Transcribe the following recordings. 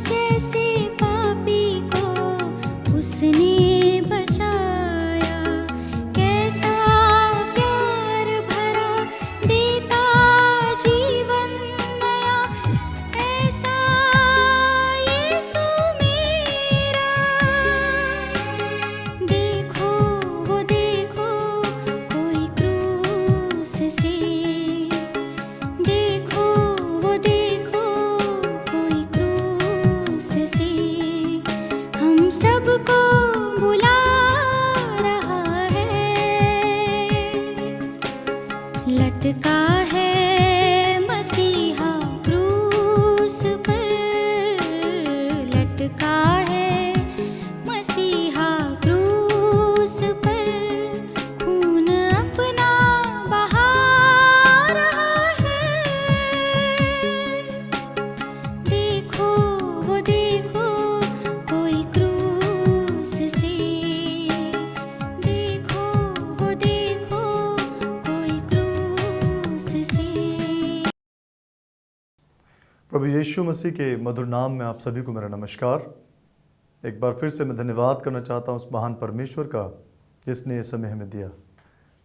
जैसे पापी को उसने बचाया। कैसा प्यार भरा देता जीवन नया, ऐसा यीशु मेरा। देखो वो देखो कोई क्रूस से, देखो वो देखो कोई क्रूस से हम सबको बुला रहा है। लटका है मसीहा क्रूस पर, लटका है मसीहा क्रूस पर, खून अपना बहा रहा है। देखो वो देखो कोई क्रूस से, देखो वो देखो कोई क्रूस से। प्रभु यीशु मसीह के मधुर नाम में आप सभी को मेरा नमस्कार। एक बार फिर से मैं धन्यवाद करना चाहता हूँ उस महान परमेश्वर का जिसने ये समय हमें दिया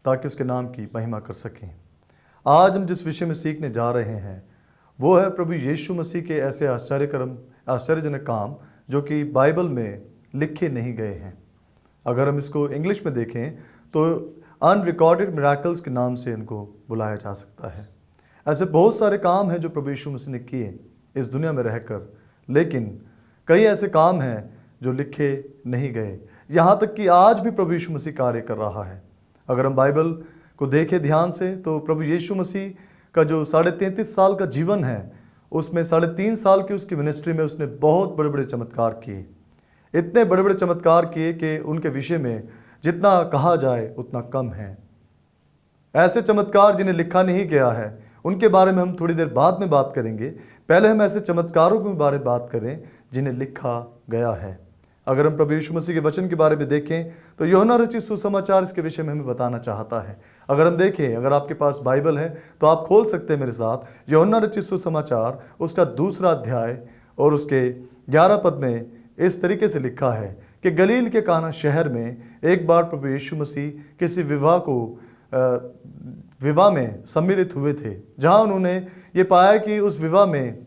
ताकि उसके नाम की महिमा कर सकें। आज हम जिस विषय में सीखने जा रहे हैं वो है प्रभु यीशु मसीह के ऐसे आश्चर्यजनक काम जो कि बाइबल में लिखे नहीं गए हैं। अगर हम इसको इंग्लिश में देखें तो अनरिकॉर्डेड मिराकल्स के नाम से इनको बुलाया जा सकता है। ऐसे बहुत सारे काम हैं जो प्रभु यीशु मसीह ने किए इस दुनिया में रहकर, लेकिन कई ऐसे काम हैं जो लिखे नहीं गए। यहाँ तक कि आज भी प्रभु यीशु मसीह कार्य कर रहा है। अगर हम बाइबल को देखें ध्यान से तो प्रभु यीशु मसीह का जो 33.5 साल का जीवन है उसमें 3.5 साल की उसकी मिनिस्ट्री में उसने बहुत बड़े बड़े चमत्कार किए। इतने बड़े बड़े चमत्कार किए कि उनके विषय में जितना कहा जाए उतना कम है। ऐसे चमत्कार जिन्हें लिखा नहीं गया है उनके बारे में हम थोड़ी देर बाद में बात करेंगे। पहले हम ऐसे चमत्कारों के बारे में बात करें जिन्हें लिखा गया है। अगर हम प्रभु यीशु मसीह के वचन के बारे में देखें तो यूहन्ना रचित सुसमाचार इसके विषय में हमें बताना चाहता है। अगर हम देखें, अगर आपके पास बाइबल है तो आप खोल सकते हैं मेरे साथ यूहन्ना रचित सुसमाचार उसका 2 अध्याय और उसके 11 पद में इस तरीके से लिखा है कि गलील के काना शहर में एक बार प्रभु यीशु मसीह किसी विवाह में सम्मिलित हुए थे, जहां उन्होंने ये पाया कि उस विवाह में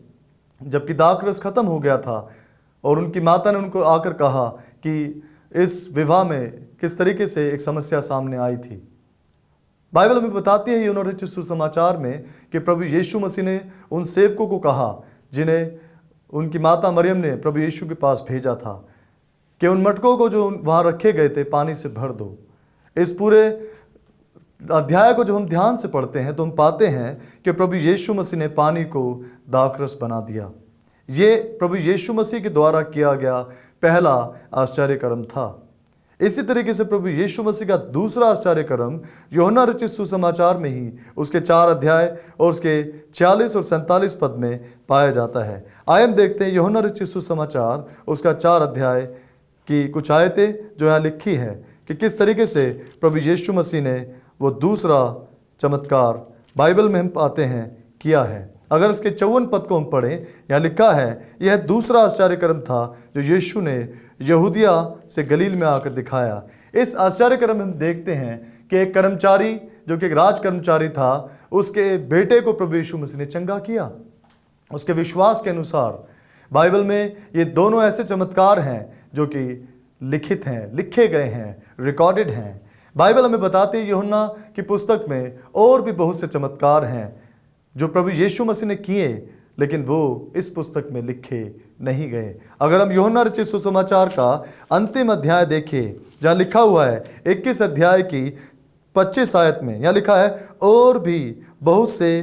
जबकि दाखरस खत्म हो गया था और उनकी माता ने उनको आकर कहा कि इस विवाह में किस तरीके से एक समस्या सामने आई थी। बाइबल हमें बताती है यूहन्ना रचित सुसमाचार में कि प्रभु यीशु मसीह ने उन सेवकों को कहा जिन्हें उनकी माता मरियम ने प्रभु यीशु के पास भेजा था कि उन मटकों को जो वहाँ रखे गए थे पानी से भर दो। इस पूरे अध्याय को जब हम ध्यान से पढ़ते हैं तो हम पाते हैं कि प्रभु यीशु मसीह ने पानी को दाखरस बना दिया। ये प्रभु यीशु मसीह के द्वारा किया गया पहला आश्चर्य कर्म था। इसी तरीके से प्रभु यीशु मसीह का दूसरा आश्चर्य कर्म यूहन्ना रचित सुसमाचार में ही उसके 4 अध्याय और उसके 46 और 47 पद में पाया जाता है। आइए हम देखते हैं यूहन्ना रचित सुसमाचार उसका 4 अध्याय की कुछ आयतें जो यहाँ लिखी है कि किस तरीके से प्रभु यीशु मसीह ने वो दूसरा चमत्कार बाइबल में हम पाते हैं किया है। अगर इसके 54 पद को हम पढ़ें, यहाँ लिखा है यह दूसरा आश्चर्य कर्म था जो यीशु ने यहूदिया से गलील में आकर दिखाया। इस आश्चर्य कर्म में हम देखते हैं कि एक कर्मचारी जो कि एक राज कर्मचारी था उसके बेटे को प्रभु यीशु मसीह ने चंगा किया उसके विश्वास के अनुसार। बाइबल में ये दोनों ऐसे चमत्कार हैं जो कि लिखित हैं, लिखे गए हैं, रिकॉर्डेड हैं। बाइबल हमें बताती है यूहन्ना की पुस्तक में और भी बहुत से चमत्कार हैं जो प्रभु यीशु मसीह ने किए, लेकिन वो इस पुस्तक में लिखे नहीं गए। अगर हम यूहन्ना रचित सुसमाचार का अंतिम अध्याय देखें जहाँ लिखा हुआ है 21 अध्याय की 25 आयत में, यहाँ लिखा है और भी बहुत से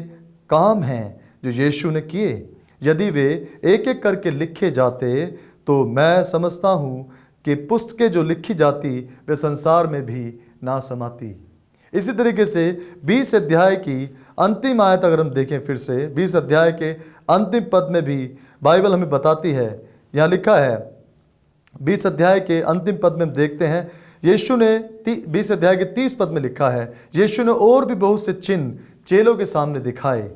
काम हैं जो यीशु ने किए, यदि वे एक एक करके लिखे जाते तो मैं समझता हूँ कि पुस्तकें जो लिखी जाती वे संसार में भी ना समाती। इसी तरीके से 20 अध्याय की अंतिम आयत अगर हम देखें फिर से 20 अध्याय के अंतिम पद में भी बाइबल हमें बताती है, यहाँ लिखा है 20 अध्याय के अंतिम पद में हम देखते हैं यीशु ने 20 अध्याय के 30 पद में लिखा है यीशु ने और भी बहुत से चिन्ह चेलों के सामने दिखाए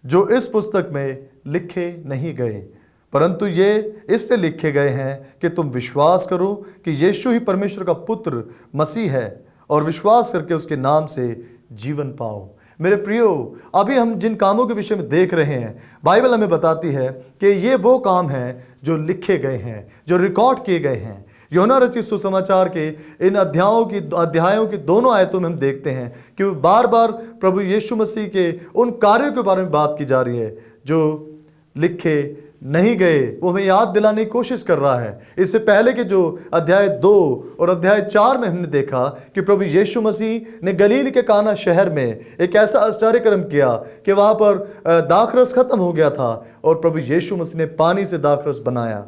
जो इस पुस्तक में लिखे नहीं गए। परंतु ये इसलिए लिखे गए हैं कि तुम विश्वास करो कि यीशु ही परमेश्वर का पुत्र मसीह है और विश्वास करके उसके नाम से जीवन पाओ। मेरे प्रियो, अभी हम जिन कामों के विषय में देख रहे हैं, बाइबल हमें बताती है कि ये वो काम हैं जो लिखे गए हैं, जो रिकॉर्ड किए गए हैं। यूहन्ना रचित सुसमाचार के इन अध्यायों की दोनों आयतों में हम देखते हैं कि बार बार प्रभु यीशु मसीह के उन कार्यों के बारे में बात की जा रही है जो लिखे नहीं गए, वो हमें याद दिलाने की कोशिश कर रहा है। इससे पहले के जो अध्याय 2 और अध्याय 4 में हमने देखा कि प्रभु यीशु मसीह ने गलील के काना शहर में एक ऐसा आश्चर्य कर्म किया कि वहां पर दाखरस खत्म हो गया था और प्रभु यीशु मसीह ने पानी से दाखरस बनाया।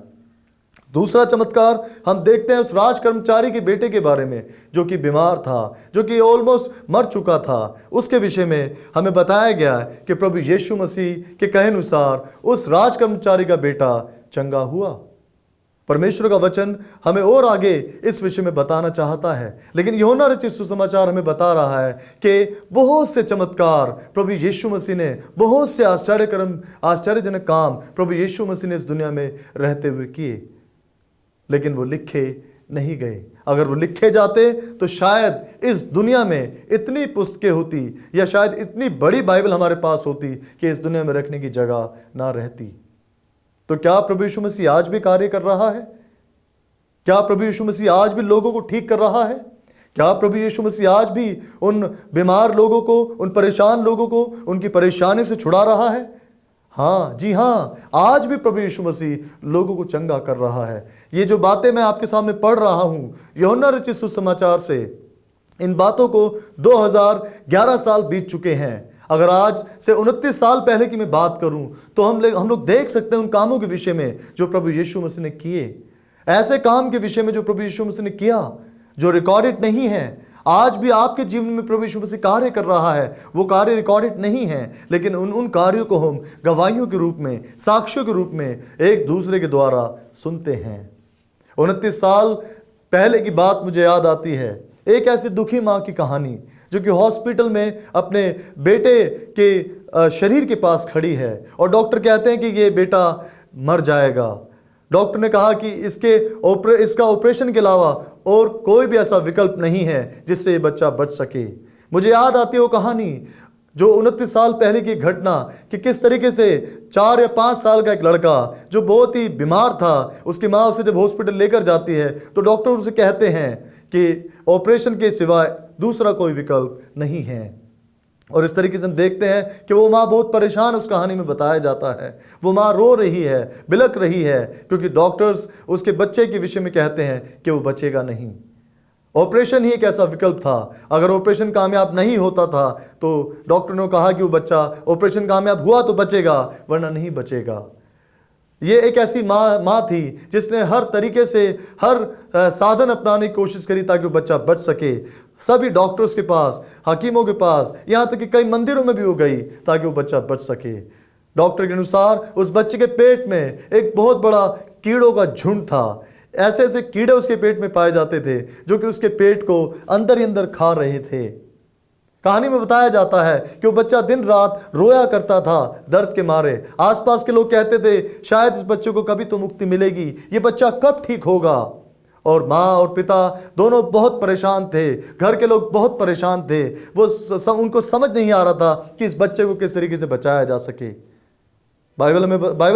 दूसरा चमत्कार हम देखते हैं उस राज कर्मचारी के बेटे के बारे में जो कि बीमार था, जो कि ऑलमोस्ट मर चुका था। उसके विषय में हमें बताया गया है कि प्रभु यीशु मसीह के कहे अनुसार उस राज कर्मचारी का बेटा चंगा हुआ। परमेश्वर का वचन हमें और आगे इस विषय में बताना चाहता है, लेकिन यूहन्ना रचित सुसमाचार हमें बता रहा है कि बहुत से चमत्कार प्रभु यीशु मसीह ने, बहुत से आश्चर्यजनक काम प्रभु यीशु मसीह ने इस दुनिया में रहते हुए किए, लेकिन वो लिखे नहीं गए। अगर वो लिखे जाते तो शायद इस दुनिया में इतनी पुस्तकें होती या शायद इतनी बड़ी बाइबल हमारे पास होती कि इस दुनिया में रखने की जगह ना रहती। तो क्या प्रभु यीशु मसीह आज भी कार्य कर रहा है? क्या प्रभु यीशु मसीह आज भी लोगों को ठीक कर रहा है? क्या प्रभु यीशु मसीह आज भी उन बीमार लोगों को, उन परेशान लोगों को उनकी परेशानी से छुड़ा रहा है? हाँ जी हाँ, आज भी प्रभु यीशु मसीह लोगों को चंगा कर रहा है। ये जो बातें मैं आपके सामने पढ़ रहा हूँ यूहन्ना रचित सुसमाचार से, इन बातों को 2011 साल बीत चुके हैं। अगर आज से 29 साल पहले की मैं बात करूं तो हम लोग देख सकते हैं उन कामों के विषय में जो प्रभु यीशु मसीह ने किए, ऐसे काम के विषय में जो प्रभु यीशु मसीह ने किया जो रिकॉर्डेड नहीं है। आज भी आपके जीवन में प्रभु यीशु मसीह कार्य कर रहा है, वो कार्य रिकॉर्डेड नहीं है, लेकिन उन कार्यों को हम गवाहियों के रूप में, साक्ष्यों के रूप में एक दूसरे के द्वारा सुनते हैं। 29 साल पहले की बात मुझे याद आती है, एक ऐसी दुखी माँ की कहानी जो कि हॉस्पिटल में अपने बेटे के शरीर के पास खड़ी है और डॉक्टर कहते हैं कि ये बेटा मर जाएगा। डॉक्टर ने कहा कि इसका ऑपरेशन के अलावा और कोई भी ऐसा विकल्प नहीं है जिससे ये बच्चा बच सके। मुझे याद आती है वो कहानी जो 29 साल पहले की घटना कि किस तरीके से 4 या 5 साल का एक लड़का जो बहुत ही बीमार था, उसकी माँ उसे जब हॉस्पिटल लेकर जाती है तो डॉक्टर उसे कहते हैं कि ऑपरेशन के सिवाय दूसरा कोई विकल्प नहीं है। और इस तरीके से हम देखते हैं कि वो माँ बहुत परेशान, उस कहानी में बताया जाता है वो माँ रो रही है, बिलक रही है, क्योंकि डॉक्टर्स उसके बच्चे के विषय में कहते हैं कि वो बचेगा नहीं। ऑपरेशन ही एक ऐसा विकल्प था, अगर ऑपरेशन कामयाब नहीं होता था तो डॉक्टर ने कहा कि वो बच्चा ऑपरेशन कामयाब हुआ तो बचेगा वरना नहीं बचेगा। ये एक ऐसी माँ थी जिसने हर तरीके से हर साधन अपनाने की कोशिश करी ताकि वो बच्चा बच सके। सभी डॉक्टर्स के पास, हकीमों के पास, यहाँ तक कि कई मंदिरों में भी वो गई ताकि वो बच्चा बच सके। डॉक्टर के अनुसार उस बच्चे के पेट में एक बहुत बड़ा कीड़ों का झुंड था। ऐसे ऐसे कीड़े उसके पेट में पाए जाते थे जो कि उसके पेट को अंदर ही अंदर खा रहे थे। कहानी में बताया जाता है कि वो बच्चा दिन रात रोया करता था दर्द के मारे। आसपास के लोग कहते थे शायद इस बच्चे को कभी तो मुक्ति मिलेगी, ये बच्चा कब ठीक होगा। और माँ और पिता दोनों बहुत परेशान थे, घर के लोग बहुत परेशान थे। उनको समझ नहीं आ रहा था कि इस बच्चे को किस तरीके से बचाया जा सके। बाइबल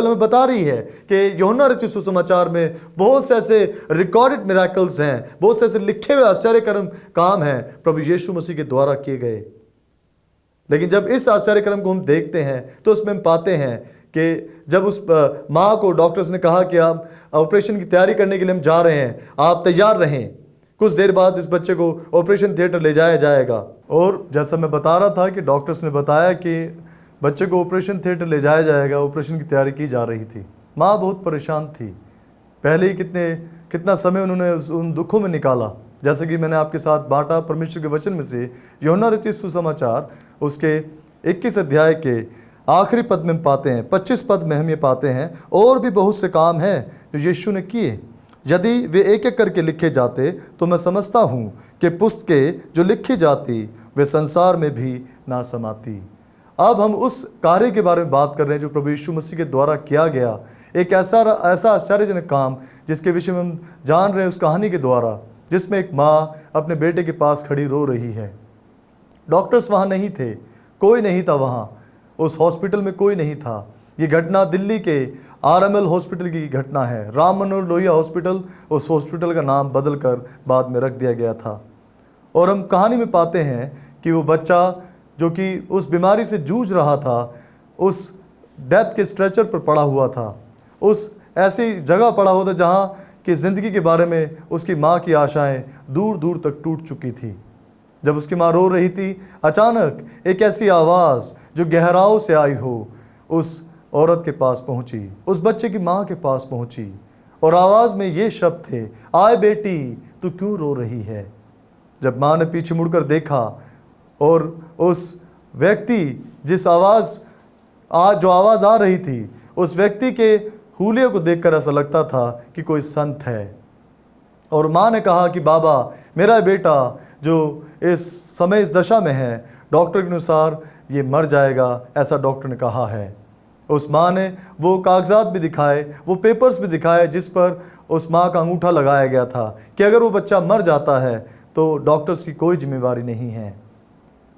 में बता रही है कि यूहन्ना रचित सुसमाचार में बहुत से ऐसे रिकॉर्डेड मिरेकल्स हैं, बहुत से ऐसे लिखे हुए आश्चर्यकर्म काम हैं प्रभु यीशु मसीह के द्वारा किए गए। लेकिन जब इस आश्चर्यकर्म को हम देखते हैं तो उसमें हम पाते हैं कि जब उस माँ को डॉक्टर्स ने कहा कि आप ऑपरेशन की तैयारी करने के लिए हम जा रहे हैं, आप तैयार रहें, कुछ देर बाद इस बच्चे को ऑपरेशन थिएटर ले जाया जाएगा। और जैसा मैं बता रहा था कि डॉक्टर्स ने बताया कि बच्चे को ऑपरेशन थिएटर ले जाया जाएगा, ऑपरेशन की तैयारी की जा रही थी। माँ बहुत परेशान थी, पहले ही कितना समय उन्होंने उन दुखों में निकाला। जैसे कि मैंने आपके साथ बांटा परमेश्वर के वचन में से यूहन्ना रचित सुसमाचार उसके 21 अध्याय के आखिरी पद में पाते हैं, 25 पद में हम ये पाते हैं, और भी बहुत से काम हैं जो यीशु ने किए, यदि वे एक एक करके लिखे जाते तो मैं समझता हूँ कि पुस्तकें जो लिखी जाती वे संसार में भी ना समाती। अब हम उस कार्य के बारे में बात कर रहे हैं जो प्रभु यीशु मसीह के द्वारा किया गया। एक ऐसा ऐसा आश्चर्यजनक काम जिसके विषय में हम जान रहे हैं उस कहानी के द्वारा, जिसमें एक माँ अपने बेटे के पास खड़ी रो रही है। डॉक्टर्स वहाँ नहीं थे, कोई नहीं था वहाँ, उस हॉस्पिटल में कोई नहीं था। ये घटना दिल्ली के RML हॉस्पिटल की घटना है। राम मनोहर लोहिया हॉस्पिटल, उस हॉस्पिटल का नाम बदलकर बाद में रख दिया गया था। और हम कहानी में पाते हैं कि वो बच्चा जो कि उस बीमारी से जूझ रहा था, उस डेथ के स्ट्रेचर पर पड़ा हुआ था, उस ऐसी जगह पड़ा हुआ था जहाँ कि ज़िंदगी के बारे में उसकी माँ की आशाएं दूर दूर तक टूट चुकी थी। जब उसकी माँ रो रही थी, अचानक एक ऐसी आवाज़ जो गहराओं से आई हो उस औरत के पास पहुंची, उस बच्चे की माँ के पास पहुंची, और आवाज़ में ये शब्द थे, आए बेटी तू क्यों रो रही है। जब माँ ने पीछे मुड़कर देखा और उस व्यक्ति जो आवाज़ आ रही थी, उस व्यक्ति के हुलिये को देखकर ऐसा लगता था कि कोई संत है। और माँ ने कहा कि बाबा, मेरा बेटा जो इस समय इस दशा में है, डॉक्टर के अनुसार ये मर जाएगा, ऐसा डॉक्टर ने कहा है। उस माँ ने वो कागजात भी दिखाए, वो पेपर्स भी दिखाए जिस पर उस माँ का अंगूठा लगाया गया था कि अगर वो बच्चा मर जाता है तो डॉक्टर्स की कोई जिम्मेवारी नहीं है।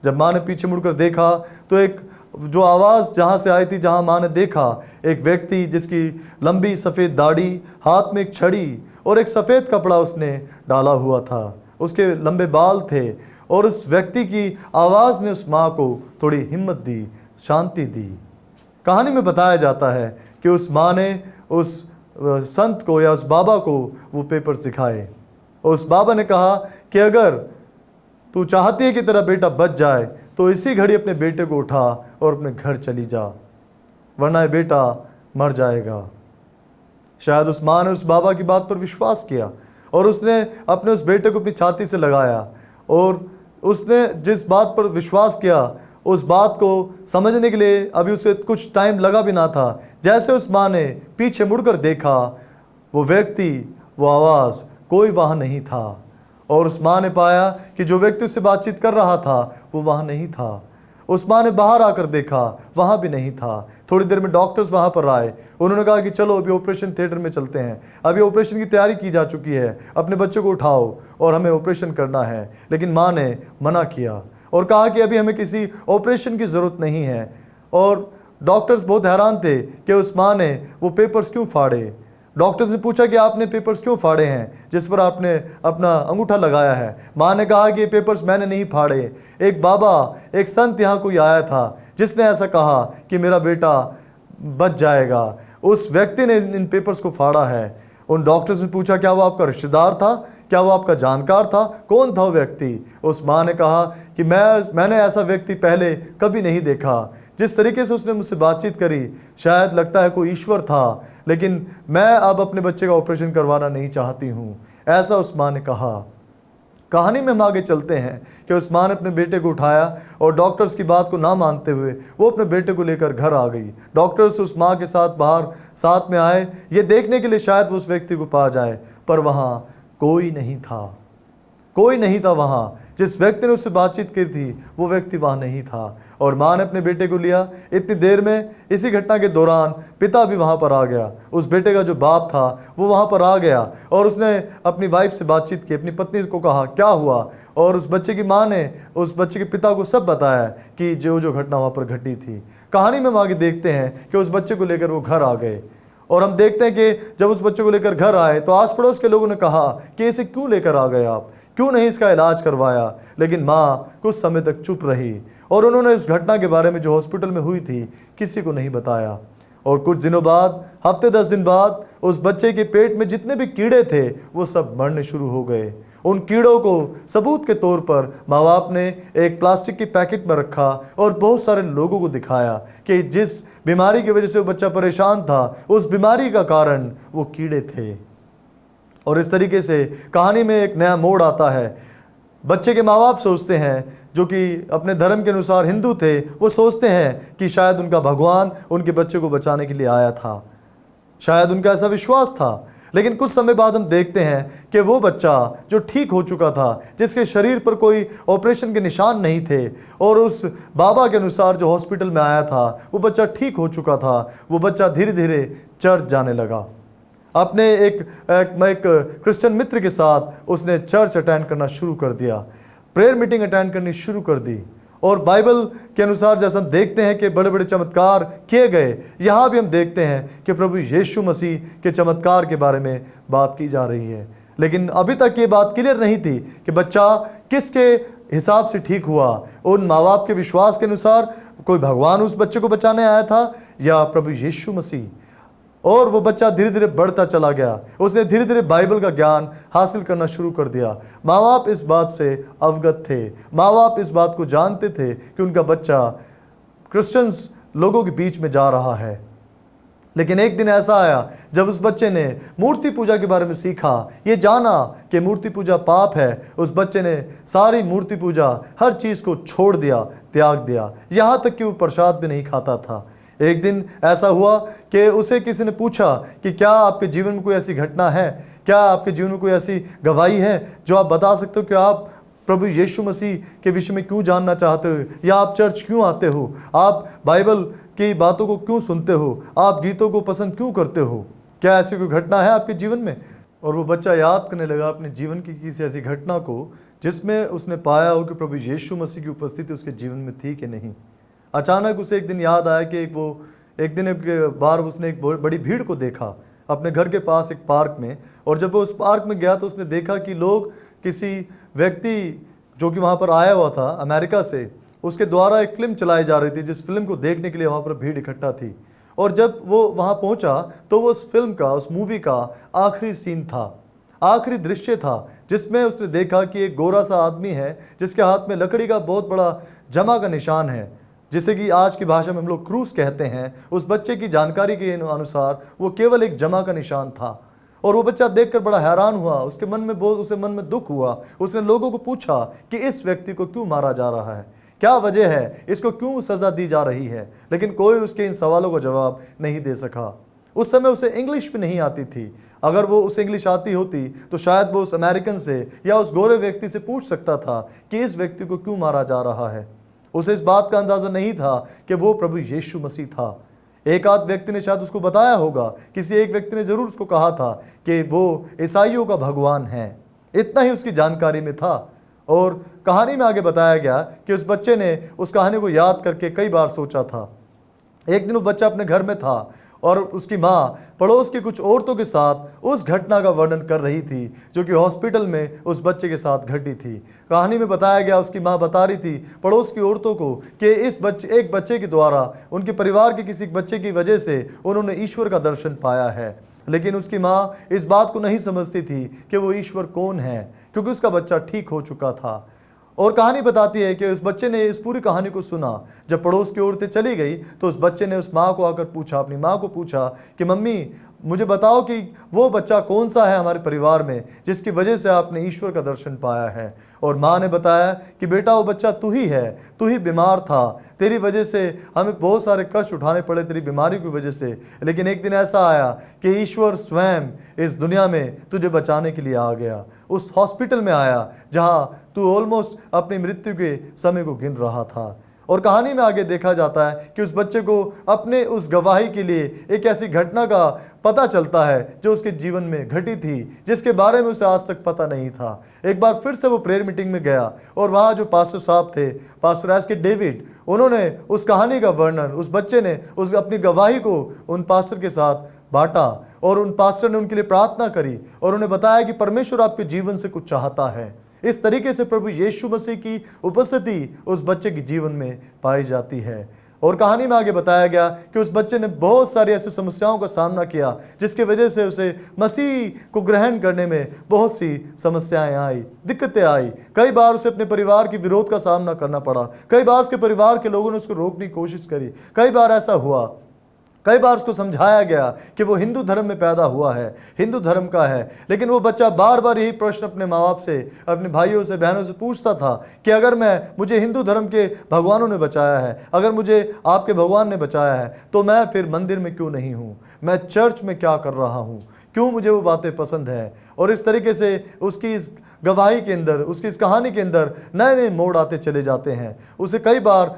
जब माँ ने पीछे मुड़कर देखा तो एक जो आवाज़ जहाँ से आई थी, जहाँ माँ ने देखा एक व्यक्ति जिसकी लंबी सफ़ेद दाढ़ी, हाथ में एक छड़ी और एक सफ़ेद कपड़ा उसने डाला हुआ था, उसके लंबे बाल थे, और उस व्यक्ति की आवाज़ ने उस माँ को थोड़ी हिम्मत दी, शांति दी। कहानी में बताया जाता है कि उस माँ ने उस संत को या उस बाबा को वो पेपर्स दिखाए। उस बाबा ने कहा कि अगर तू चाहती है कि तेरा बेटा बच जाए तो इसी घड़ी अपने बेटे को उठा और अपने घर चली जा, वरना ये बेटा मर जाएगा। शायद उस माँ ने उस बाबा की बात पर विश्वास किया और उसने अपने उस बेटे को अपनी छाती से लगाया, और उसने जिस बात पर विश्वास किया उस बात को समझने के लिए अभी उसे कुछ टाइम लगा भी ना था। जैसे उस माँ ने पीछे मुड़कर देखा, वो व्यक्ति, वो आवाज़, कोई वहाँ नहीं था, और उस माँ ने पाया कि जो व्यक्ति उससे बातचीत कर रहा था वो वहाँ नहीं था। उस माँ ने बाहर आकर देखा, वहाँ भी नहीं था। थोड़ी देर में डॉक्टर्स वहाँ पर आए, उन्होंने कहा कि चलो अभी ऑपरेशन थिएटर में चलते हैं, अभी ऑपरेशन की तैयारी की जा चुकी है, अपने बच्चों को उठाओ और हमें ऑपरेशन करना है। लेकिन माँ ने मना किया और कहा कि अभी हमें किसी ऑपरेशन की ज़रूरत नहीं है। और डॉक्टर्स बहुत हैरान थे कि उस माँ ने वो पेपर्स क्यों फाड़े। डॉक्टर्स ने पूछा कि आपने पेपर्स क्यों फाड़े हैं जिस पर आपने अपना अंगूठा लगाया है। माँ ने कहा कि ये पेपर्स मैंने नहीं फाड़े, एक बाबा, एक संत यहाँ कोई आया था जिसने ऐसा कहा कि मेरा बेटा बच जाएगा, उस व्यक्ति ने इन पेपर्स को फाड़ा है। उन डॉक्टर्स ने पूछा क्या वो आपका रिश्तेदार था, क्या वो आपका जानकार था, कौन था वो व्यक्ति। उस माँ ने कहा कि मैंने ऐसा व्यक्ति पहले कभी नहीं देखा। जिस तरीके से उसने मुझसे बातचीत करी, शायद लगता है कोई ईश्वर था, लेकिन मैं अब अपने बच्चे का ऑपरेशन करवाना नहीं चाहती हूँ, ऐसा उस माँ ने कहा। कहानी में हम आगे चलते हैं कि उस माँ ने अपने बेटे को उठाया और डॉक्टर्स की बात को ना मानते हुए वो अपने बेटे को लेकर घर आ गई। डॉक्टर्स उस माँ के साथ बाहर साथ में आए, ये देखने के लिए शायद वो उस व्यक्ति को पा जाए, पर वहाँ कोई नहीं था, कोई नहीं था वहाँ। जिस व्यक्ति ने उससे बातचीत की थी वो व्यक्ति वहाँ नहीं था। और माँ ने अपने बेटे को लिया। इतनी देर में इसी घटना के दौरान पिता भी वहाँ पर आ गया। उस बेटे का जो बाप था वो वहाँ पर आ गया और उसने अपनी वाइफ से बातचीत की, अपनी पत्नी को कहा क्या हुआ, और उस बच्चे की माँ ने उस बच्चे के पिता को सब बताया कि जो घटना वहाँ पर घटी थी। कहानी में हम आगे देखते हैं कि उस बच्चे को लेकर वो घर आ गए, और हम देखते हैं कि जब उस बच्चे को लेकर घर आए तो आस पड़ोस के लोगों ने कहा कि इसे क्यों लेकर आ गए आप, क्यों नहीं इसका इलाज करवाया। लेकिन माँ कुछ समय तक चुप रही और उन्होंने इस घटना के बारे में जो हॉस्पिटल में हुई थी किसी को नहीं बताया। और कुछ दिनों बाद, हफ्ते 10 दिन बाद, उस बच्चे के पेट में जितने भी कीड़े थे वो सब मरने शुरू हो गए। उन कीड़ों को सबूत के तौर पर माँ बाप ने एक प्लास्टिक की पैकेट में रखा और बहुत सारे लोगों को दिखाया कि जिस बीमारी की वजह से वो बच्चा परेशान था, उस बीमारी का कारण वो कीड़े थे। और इस तरीके से कहानी में एक नया मोड़ आता है। बच्चे के माँ बाप सोचते हैं, जो कि अपने धर्म के अनुसार हिंदू थे, वो सोचते हैं कि शायद उनका भगवान उनके बच्चे को बचाने के लिए आया था, शायद उनका ऐसा विश्वास था। लेकिन कुछ समय बाद हम देखते हैं कि वो बच्चा जो ठीक हो चुका था, जिसके शरीर पर कोई ऑपरेशन के निशान नहीं थे, और उस बाबा के अनुसार जो हॉस्पिटल में आया था, वो बच्चा ठीक हो चुका था। वो बच्चा धीरे धीरे चर्च जाने लगा। अपने एक क्रिश्चियन मित्र के साथ उसने चर्च अटेंड करना शुरू कर दिया, प्रेयर मीटिंग अटेंड करनी शुरू कर दी। और बाइबल के अनुसार जैसे हम देखते हैं कि बड़े बड़े चमत्कार किए गए, यहाँ भी हम देखते हैं कि प्रभु यीशु मसीह के चमत्कार के बारे में बात की जा रही है। लेकिन अभी तक ये बात क्लियर नहीं थी कि बच्चा किसके हिसाब से ठीक हुआ। उन माँ बाप के विश्वास के अनुसार कोई भगवान उस बच्चे को बचाने आया था या प्रभु यीशु मसीह। और वो बच्चा धीरे धीरे बढ़ता चला गया। उसने धीरे धीरे बाइबल का ज्ञान हासिल करना शुरू कर दिया। माँ बाप इस बात से अवगत थे, माँ बाप इस बात को जानते थे कि उनका बच्चा क्रिश्चियंस लोगों के बीच में जा रहा है। लेकिन एक दिन ऐसा आया जब उस बच्चे ने मूर्ति पूजा के बारे में सीखा, ये जाना कि मूर्ति पूजा पाप है। उस बच्चे ने सारी मूर्ति पूजा, हर चीज़ को छोड़ दिया, त्याग दिया, यहाँ तक कि वो प्रसाद भी नहीं खाता था। एक दिन ऐसा हुआ कि उसे किसी ने पूछा कि क्या आपके जीवन में कोई ऐसी घटना है, क्या आपके जीवन में कोई ऐसी गवाही है जो आप बता सकते हो कि आप प्रभु यीशु मसीह के विषय में क्यों जानना चाहते हो, या आप चर्च क्यों आते हो, आप बाइबल की बातों को क्यों सुनते हो, आप गीतों को पसंद क्यों करते हो, क्या ऐसी कोई घटना है आपके जीवन में? और वो बच्चा याद करने लगा अपने जीवन की किसी ऐसी घटना को जिसमें उसने पाया हो कि प्रभु यीशु मसीह की उपस्थिति उसके जीवन में थी कि नहीं। अचानक उसे एक दिन याद आया कि एक बार उसने एक बड़ी भीड़ को देखा अपने घर के पास एक पार्क में। और जब वो उस पार्क में गया तो उसने देखा कि लोग किसी व्यक्ति जो कि वहाँ पर आया हुआ था अमेरिका से, उसके द्वारा एक फिल्म चलाई जा रही थी, जिस फिल्म को देखने के लिए वहाँ पर भीड़ इकट्ठा थी। और जब वो वहाँ पहुँचा तो वो उस फिल्म का, उस मूवी का आखिरी सीन था, आखिरी दृश्य था, जिसमें उसने देखा कि एक गोरा सा आदमी है जिसके हाथ में लकड़ी का बहुत बड़ा जमा का निशान है, जिसे कि आज की भाषा में हम लोग क्रूस कहते हैं। उस बच्चे की जानकारी के अनुसार वो केवल एक जमा का निशान था। और वो बच्चा देखकर बड़ा हैरान हुआ, उसे मन में दुख हुआ। उसने लोगों को पूछा कि इस व्यक्ति को क्यों मारा जा रहा है, क्या वजह है, इसको क्यों सज़ा दी जा रही है। लेकिन कोई उसके इन सवालों का जवाब नहीं दे सका। उस समय उसे इंग्लिश भी नहीं आती थी। अगर वो उसे इंग्लिश आती होती तो शायद वो उस अमेरिकन से या उस गोरे व्यक्ति से पूछ सकता था कि इस व्यक्ति को क्यों मारा जा रहा है। उसे इस बात का अंदाज़ा नहीं था कि वो प्रभु यीशु मसीह था। एक आध व्यक्ति ने शायद उसको बताया होगा, किसी एक व्यक्ति ने ज़रूर उसको कहा था कि वो ईसाइयों का भगवान है। इतना ही उसकी जानकारी में था। और कहानी में आगे बताया गया कि उस बच्चे ने उस कहानी को याद करके कई बार सोचा था। एक दिन वो बच्चा अपने घर में था और उसकी माँ पड़ोस की कुछ औरतों के साथ उस घटना का वर्णन कर रही थी जो कि हॉस्पिटल में उस बच्चे के साथ घटी थी। कहानी में बताया गया, उसकी माँ बता रही थी पड़ोस की औरतों को कि एक बच्चे के द्वारा, उनके परिवार के किसी बच्चे की वजह से उन्होंने ईश्वर का दर्शन पाया है। लेकिन उसकी माँ इस बात को नहीं समझती थी कि वो ईश्वर कौन है, क्योंकि उसका बच्चा ठीक हो चुका था। और कहानी बताती है कि उस बच्चे ने इस पूरी कहानी को सुना। जब पड़ोस की औरतें चली गई तो उस बच्चे ने उस माँ को आकर पूछा, अपनी माँ को पूछा कि मम्मी मुझे बताओ कि वो बच्चा कौन सा है हमारे परिवार में जिसकी वजह से आपने ईश्वर का दर्शन पाया है। और माँ ने बताया कि बेटा वो बच्चा तू ही है, तू ही बीमार था, तेरी वजह से हमें बहुत सारे कष्ट उठाने पड़े तेरी बीमारी की वजह से। लेकिन एक दिन ऐसा आया कि ईश्वर स्वयं इस दुनिया में तुझे बचाने के लिए आ गया। उस हॉस्पिटल में आया जहाँ तू ऑलमोस्ट अपनी मृत्यु के समय को गिन रहा था। और कहानी में आगे देखा जाता है कि उस बच्चे को अपने उस गवाही के लिए एक ऐसी घटना का पता चलता है जो उसके जीवन में घटी थी, जिसके बारे में उसे आज तक पता नहीं था। एक बार फिर से वो प्रेयर मीटिंग में गया और वहाँ जो पास्टर साहब थे, पास्टर एस के डेविड, उन्होंने उस कहानी का वर्णन, उस बच्चे ने उस अपनी गवाही को उन पास्टर के साथ बांटा। और उन पास्टर ने उनके लिए प्रार्थना करी और उन्हें बताया कि परमेश्वर आपके जीवन से कुछ चाहता है। इस तरीके से प्रभु यीशु मसीह की उपस्थिति उस बच्चे के जीवन में पाई जाती है। और कहानी में आगे बताया गया कि उस बच्चे ने बहुत सारी ऐसी समस्याओं का सामना किया जिसकी वजह से उसे मसीह को ग्रहण करने में बहुत सी समस्याएं आई, दिक्कतें आई। कई बार उसे अपने परिवार के विरोध का सामना करना पड़ा, कई बार उसके परिवार के लोगों ने उसको रोकने की कोशिश करी, कई बार ऐसा हुआ, कई बार उसको समझाया गया कि वो हिंदू धर्म में पैदा हुआ है, हिंदू धर्म का है। लेकिन वो बच्चा बार बार यही प्रश्न अपने माँ बाप से, अपने भाइयों से, बहनों से पूछता था कि अगर मुझे हिंदू धर्म के भगवानों ने बचाया है, अगर मुझे आपके भगवान ने बचाया है, तो मैं फिर मंदिर में क्यों नहीं हूँ, मैं चर्च में क्या कर रहा हूँ, क्यों मुझे वो बातें पसंद हैं। और इस तरीके से उसकी इस गवाही के अंदर, उसकी इस कहानी के अंदर नए नए मोड़ आते चले जाते हैं। उसे कई बार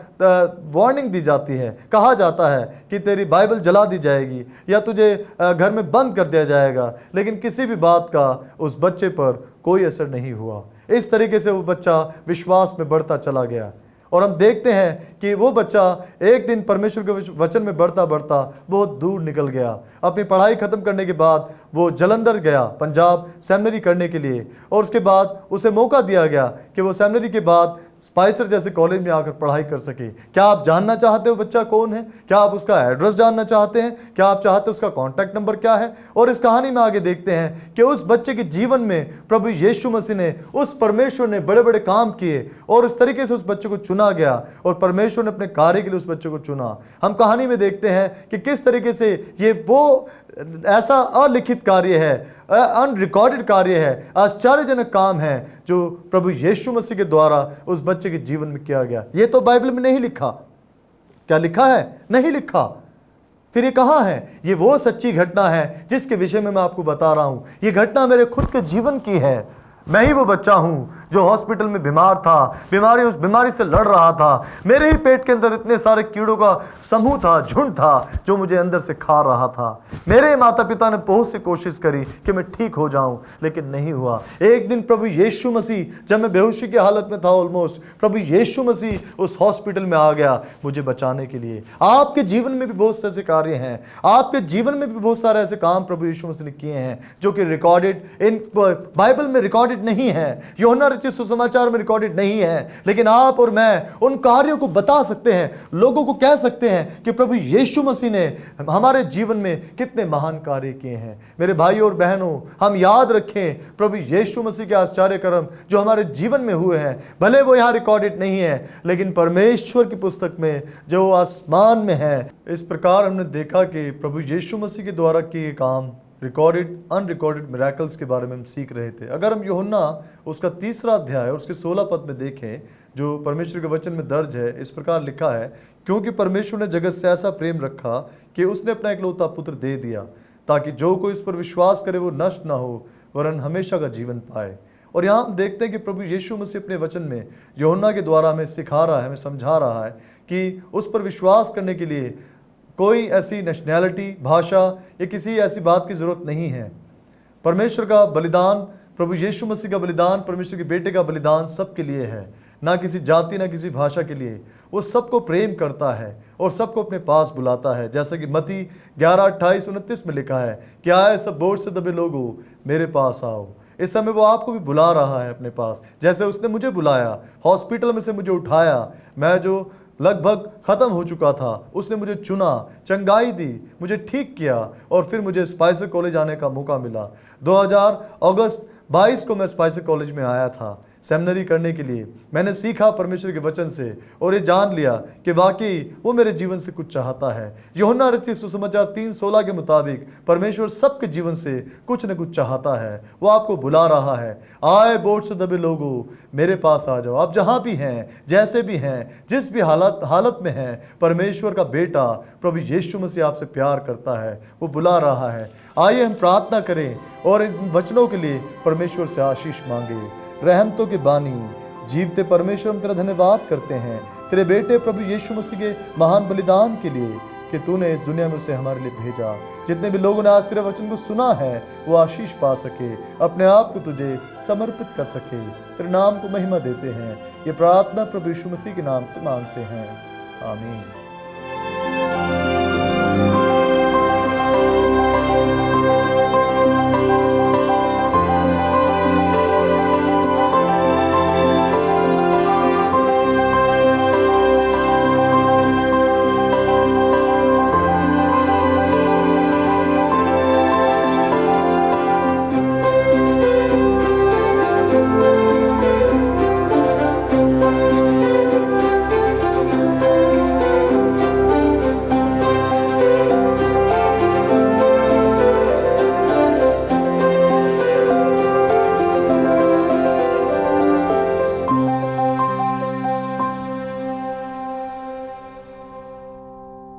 वार्निंग दी जाती है, कहा जाता है कि तेरी बाइबल जला दी जाएगी या तुझे घर में बंद कर दिया जाएगा, लेकिन किसी भी बात का उस बच्चे पर कोई असर नहीं हुआ। इस तरीके से वो बच्चा विश्वास में बढ़ता चला गया। और हम देखते हैं कि वो बच्चा एक दिन परमेश्वर के वचन में बढ़ता बढ़ता बहुत दूर निकल गया। अपनी पढ़ाई ख़त्म करने के बाद वो जलंधर गया पंजाब सेमिनरी करने के लिए, और उसके बाद उसे मौका दिया गया कि वो सेमिनरी के बाद स्पाइसर जैसे कॉलेज में आकर पढ़ाई कर सके। क्या आप जानना चाहते हो बच्चा कौन है? क्या आप उसका एड्रेस जानना चाहते हैं? क्या आप चाहते हो उसका कॉन्टैक्ट नंबर क्या है? और इस कहानी में आगे देखते हैं कि उस बच्चे के जीवन में प्रभु यीशु मसीह ने, उस परमेश्वर ने बड़े बड़े काम किए और इस तरीके से उस बच्चे को चुना गया और परमेश्वर ने अपने कार्य के लिए उस बच्चे को चुना। हम कहानी में देखते हैं कि किस तरीके से ये वो ऐसा अलिखित कार्य है, अनरिकॉर्डेड कार्य है, आश्चर्यजनक काम है जो प्रभु यीशु मसीह के द्वारा उस बच्चे के जीवन में किया गया। ये तो बाइबल में नहीं लिखा। क्या लिखा है? नहीं लिखा। फिर ये कहाँ है? ये वो सच्ची घटना है जिसके विषय में मैं आपको बता रहा हूं। ये घटना मेरे खुद के जीवन की है। मैं ही वो बच्चा हूं जो हॉस्पिटल में बीमार था, उस बीमारी से लड़ रहा था। मेरे ही पेट के अंदर इतने सारे कीड़ों का समूह था, झुंड था जो मुझे अंदर से खा रहा था। मेरे माता पिता ने बहुत सी कोशिश करी कि मैं ठीक हो जाऊं, लेकिन नहीं हुआ। एक दिन प्रभु यीशु मसीह, जब मैं बेहोशी की हालत में था ऑलमोस्ट, प्रभु यीशु मसीह उस हॉस्पिटल में आ गया मुझे बचाने के लिए। आपके जीवन में भी बहुत से ऐसे कार्य हैं, आपके जीवन में भी बहुत सारे ऐसे काम प्रभु यीशु मसीह ने किए हैं जो कि रिकॉर्डेड इन बाइबल में रिकॉर्डेड नहीं है, यूहन्ना रचित सुसमाचार में रिकॉर्डेड नहीं है, लेकिन आप और मैं उन कार्यों को बता सकते हैं, लोगों को कह सकते हैं कि प्रभु यीशु मसीह ने हमारे जीवन में कितने महान कार्य किए हैं। मेरे भाइयों और बहनों, हम याद रखें प्रभु यीशु मसीह के आश्चर्य कर्म जो हमारे जीवन में हुए हैं। भले वो यहाँ रिकॉर्डेड नहीं है, लेकिन परमेश्वर की पुस्तक में जो आसमान में है। इस प्रकार हमने देखा कि प्रभु यीशु मसीह के द्वारा किए काम, रिकॉर्डेड अनरिकॉर्डेड मिरेकल्स के बारे में हम सीख रहे थे। अगर हम यूहन्ना उसका 3 अध्याय और उसके 16 पद में देखें, जो परमेश्वर के वचन में दर्ज है, इस प्रकार लिखा है, क्योंकि परमेश्वर ने जगत से ऐसा प्रेम रखा कि उसने अपना इकलौता पुत्र दे दिया, ताकि जो कोई इस पर विश्वास करे वो नष्ट ना हो वरन हमेशा का जीवन पाए। और यहाँ हम देखते हैं कि प्रभु यीशु मसीह अपने वचन में यूहन्ना के द्वारा हमें सिखा रहा है, हमें समझा रहा है कि उस पर विश्वास करने के लिए कोई ऐसी नेशनैलिटी, भाषा या किसी ऐसी बात की ज़रूरत नहीं है। परमेश्वर का बलिदान, प्रभु यीशु मसीह का बलिदान, परमेश्वर के बेटे का बलिदान सबके लिए है, ना किसी जाति ना किसी भाषा के लिए। वो सबको प्रेम करता है और सबको अपने पास बुलाता है, जैसा कि मत्ती 11:28-29 में लिखा है कि आए सब बोझ से दबे लोगों मेरे पास आओ। इस समय वो आपको भी बुला रहा है अपने पास, जैसे उसने मुझे बुलाया, हॉस्पिटल में से मुझे उठाया, मैं जो लगभग ख़त्म हो चुका था, उसने मुझे चुना, चंगाई दी, मुझे ठीक किया और फिर मुझे स्पाइसर कॉलेज आने का मौका मिला। 2000 अगस्त 22 को मैं स्पाइसर कॉलेज में आया था सेमिनरी करने के लिए। मैंने सीखा परमेश्वर के वचन से और ये जान लिया कि वाकई वो मेरे जीवन से कुछ चाहता है। यूहन्ना रचित सुसमाचार 3:16 के मुताबिक परमेश्वर सबके जीवन से कुछ न कुछ चाहता है। वो आपको बुला रहा है, आए बोझ से दबे लोगों मेरे पास आ जाओ। आप जहाँ भी हैं, जैसे भी हैं, जिस भी हालत में हैं, परमेश्वर का बेटा प्रभु यीशु मसीह आपसे प्यार करता है, वो बुला रहा है। आइए हम प्रार्थना करें और इन वचनों के लिए परमेश्वर से आशीष मांगे। रहमतों के बानी जीवते परमेश्वर, हम तेरा धन्यवाद करते हैं तेरे बेटे प्रभु यीशु मसीह के महान बलिदान के लिए कि तूने इस दुनिया में उसे हमारे लिए भेजा। जितने भी लोगों ने आज तेरे वचन को सुना है वो आशीष पा सके, अपने आप को तुझे समर्पित कर सके। तेरे नाम को महिमा देते हैं। ये प्रार्थना प्रभु यीशु मसीह के नाम से मांगते हैं, आमीन।